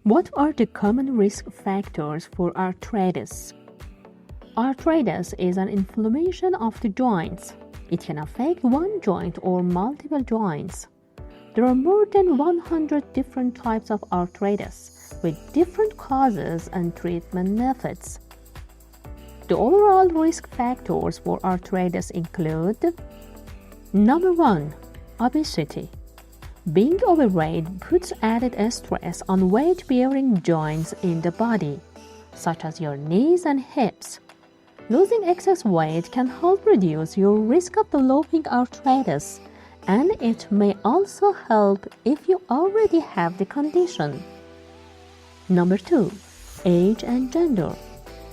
What are the common risk factors for arthritis? Arthritis is an inflammation of the joints. It can affect one joint or multiple joints. There are more than 100 different types of arthritis with different causes and treatment methods. The overall risk factors for arthritis include: Number 1. Obesity. Being overweight puts added stress on weight-bearing joints in the body, such as your knees and hips. Losing excess weight can help reduce your risk of developing arthritis, and it may also help if you already have the condition. Number 2. Age and gender.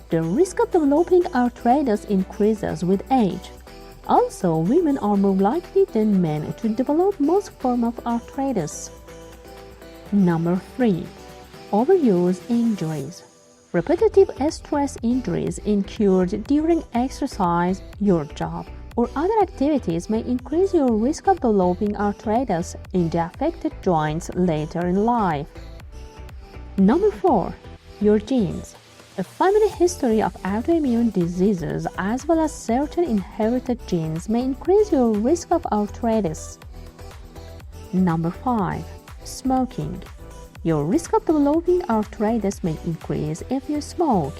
The risk of developing arthritis increases with age. Also, women are more likely than men to develop most forms of arthritis. Number 3. Overuse injuries. Repetitive stress injuries incurred during exercise, your job, or other activities may increase your risk of developing arthritis in the affected joints later in life. Number 4. Your genes. A family history of autoimmune diseases as well as certain inherited genes may increase your risk of arthritis. Number 5. Smoking. Your risk of developing arthritis may increase if you smoke,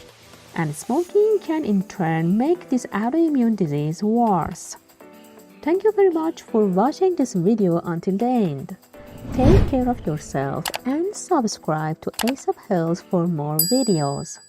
and smoking can in turn make this autoimmune disease worse. Thank you very much for watching this video until the end. Take care of yourself and subscribe to Ace of Health for more videos.